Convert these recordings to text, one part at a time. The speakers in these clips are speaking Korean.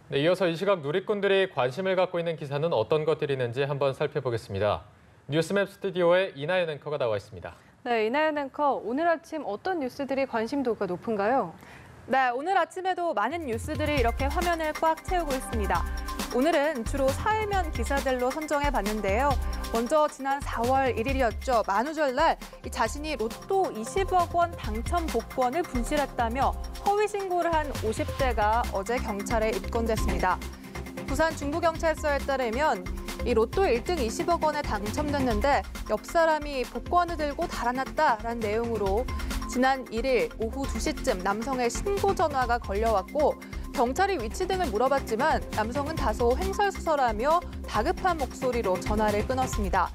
네, 이어서 이 시각 누리꾼들이 관심을 갖고 있는 기사는 어떤 것들이 있는지 한번 살펴보겠습니다. 뉴스맵 스튜디오에 이나연 앵커가 나와 있습니다. 네, 이나연 앵커, 오늘 아침 어떤 뉴스들이 관심도가 높은가요? 네, 오늘 아침에도 많은 뉴스들이 이렇게 화면을 꽉 채우고 있습니다. 오늘은 주로 사회면 기사들로 선정해봤는데요. 먼저 지난 4월 1일이었죠. 만우절날 자신이 로또 20억 원 당첨 복권을 분실했다며 허위 신고를 한 50대가 어제 경찰에 입건됐습니다. 부산 중부경찰서에 따르면 이 로또 1등 20억 원에 당첨됐는데 옆 사람이 복권을 들고 달아났다라는 내용으로 지난 1일 오후 2시쯤 남성의 신고 전화가 걸려왔고 경찰이 위치 등을 물어봤지만 남성은 다소 횡설수설하며 다급한 목소리로 전화를 끊었습니다.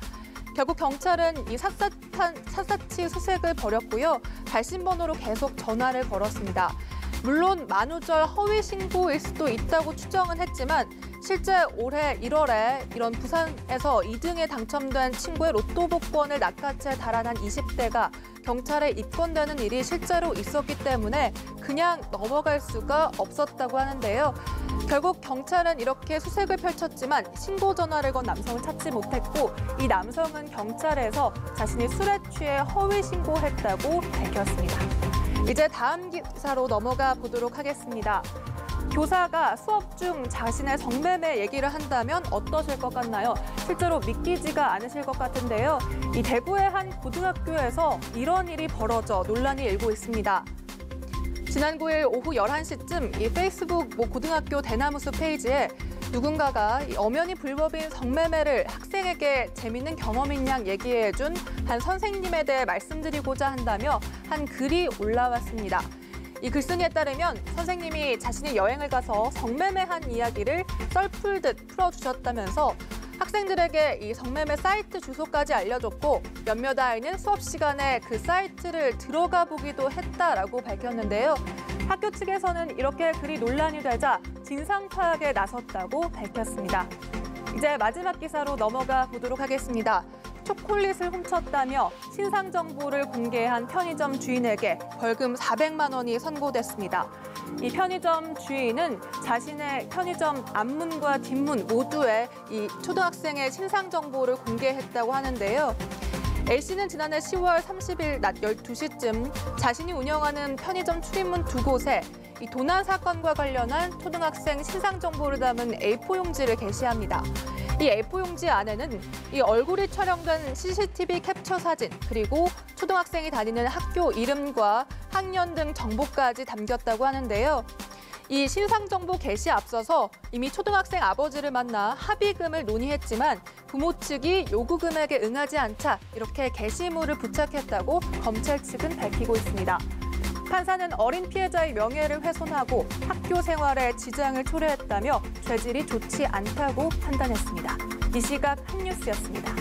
결국 경찰은 이 샅샅이 수색을 벌였고요. 발신번호로 계속 전화를 걸었습니다. 물론 만우절 허위 신고일 수도 있다고 추정은 했지만 실제 올해 1월에 이런 부산에서 2등에 당첨된 친구의 로또 복권을 낚아채 달아난 20대가 경찰에 입건되는 일이 실제로 있었기 때문에 그냥 넘어갈 수가 없었다고 하는데요. 결국 경찰은 이렇게 수색을 펼쳤지만 신고 전화를 건 남성을 찾지 못했고 이 남성은 경찰에서 자신이 술에 취해 허위 신고했다고 밝혔습니다. 이제 다음 기사로 넘어가 보도록 하겠습니다. 교사가 수업 중 자신의 성매매 얘기를 한다면 어떠실 것 같나요? 실제로 믿기지가 않으실 것 같은데요. 이 대구의 한 고등학교에서 이런 일이 벌어져 논란이 일고 있습니다. 지난 9일 오후 11시쯤 이 페이스북 고등학교 대나무숲 페이지에 누군가가 엄연히 불법인 성매매를 학생에게 재밌는 경험인 양 얘기해준 한 선생님에 대해 말씀드리고자 한다며 한 글이 올라왔습니다. 이 글쓴이에 따르면 선생님이 자신이 여행을 가서 성매매한 이야기를 썰풀듯 풀어주셨다면서 학생들에게 이 성매매 사이트 주소까지 알려줬고 몇몇 아이는 수업 시간에 그 사이트를 들어가 보기도 했다라고 밝혔는데요. 학교 측에서는 이렇게 글이 논란이 되자 진상 파악에 나섰다고 밝혔습니다. 이제 마지막 기사로 넘어가 보도록 하겠습니다. 초콜릿을 훔쳤다며 신상 정보를 공개한 편의점 주인에게 벌금 400만 원이 선고됐습니다. 이 편의점 주인은 자신의 편의점 앞문과 뒷문 모두에 이 초등학생의 신상 정보를 공개했다고 하는데요. A씨는 지난해 10월 30일 낮 12시쯤 자신이 운영하는 편의점 출입문 두 곳에 이 도난 사건과 관련한 초등학생 신상 정보를 담은 A4 용지를 게시합니다. 이 A4 용지 안에는 이 얼굴이 촬영된 CCTV 캡처 사진 그리고 초등학생이 다니는 학교 이름과 학년 등 정보까지 담겼다고 하는데요. 이 신상 정보 게시에 앞서서 이미 초등학생 아버지를 만나 합의금을 논의했지만 부모 측이 요구 금액에 응하지 않자 이렇게 게시물을 부착했다고 검찰 측은 밝히고 있습니다. 판사는 어린 피해자의 명예를 훼손하고 학교 생활에 지장을 초래했다며 죄질이 좋지 않다고 판단했습니다. 이 시각 한뉴스였습니다.